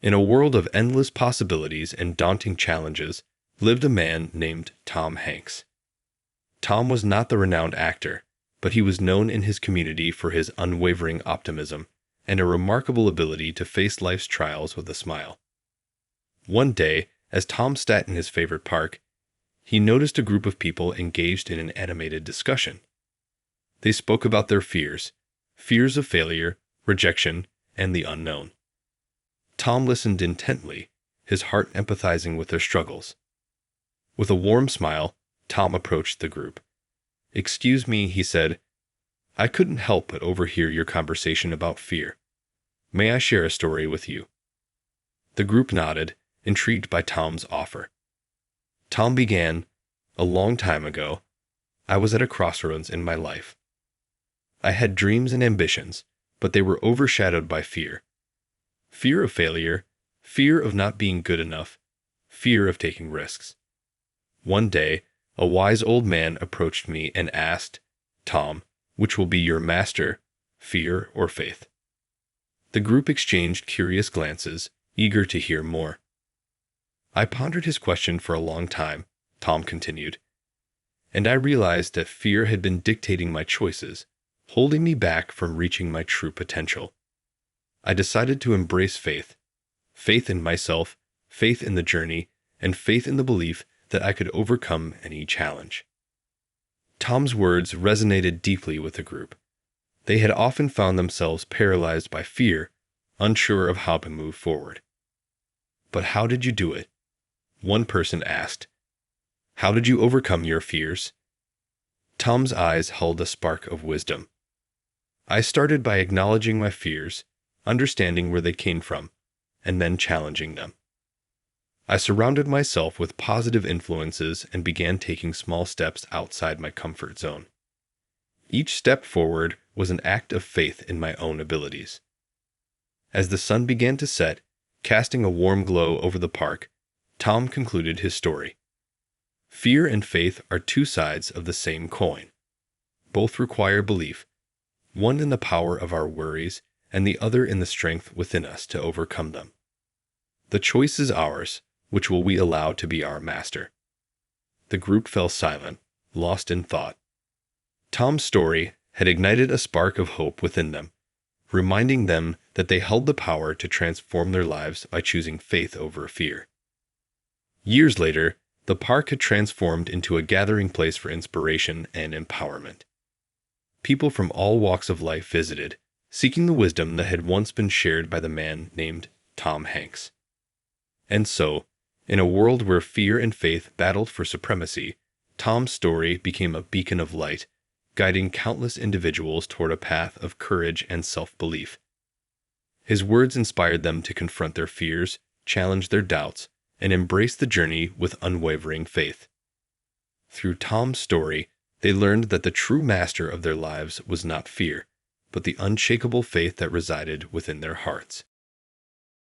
In a world of endless possibilities and daunting challenges, lived a man named Tom Hanks. Tom was not the renowned actor, but he was known in his community for his unwavering optimism and a remarkable ability to face life's trials with a smile. One day, as Tom sat in his favorite park, he noticed a group of people engaged in an animated discussion. They spoke about their fears of failure, rejection, and the unknown. Tom listened intently, his heart empathizing with their struggles. With a warm smile, Tom approached the group. "Excuse me," he said. "I couldn't help but overhear your conversation about fear. May I share a story with you?" The group nodded, intrigued by Tom's offer. Tom began, "A long time ago, I was at a crossroads in my life. I had dreams and ambitions, but they were overshadowed by fear. Fear of failure, fear of not being good enough, fear of taking risks. One day, a wise old man approached me and asked, 'Tom, which will be your master, fear or faith?'" The group exchanged curious glances, eager to hear more. "I pondered his question for a long time," Tom continued, "and I realized that fear had been dictating my choices, holding me back from reaching my true potential. I decided to embrace faith in myself, faith in the journey, and faith in the belief that I could overcome any challenge." Tom's words resonated deeply with the group. They had often found themselves paralyzed by fear, unsure of how to move forward. "But how did you do it?" one person asked. "How did you overcome your fears?" Tom's eyes held a spark of wisdom. "I started by acknowledging my fears, understanding where they came from, and then challenging them. I surrounded myself with positive influences and began taking small steps outside my comfort zone. Each step forward was an act of faith in my own abilities." As the sun began to set, casting a warm glow over the park, Tom concluded his story. Fear and faith are two sides of the same coin. Both require belief, one in the power of our worries and the other in the strength within us to overcome them. The choice is ours. Which will we allow to be our master? The group fell silent, lost in thought. Tom's story had ignited a spark of hope within them, reminding them that they held the power to transform their lives by choosing faith over fear. Years later, the park had transformed into a gathering place for inspiration and empowerment. People from all walks of life visited, seeking the wisdom that had once been shared by the man named Tom Hanks. And so, in a world where fear and faith battled for supremacy, Tom's story became a beacon of light, guiding countless individuals toward a path of courage and self-belief. His words inspired them to confront their fears, challenge their doubts, and embrace the journey with unwavering faith. Through Tom's story, they learned that the true master of their lives was not fear, but the unshakable faith that resided within their hearts.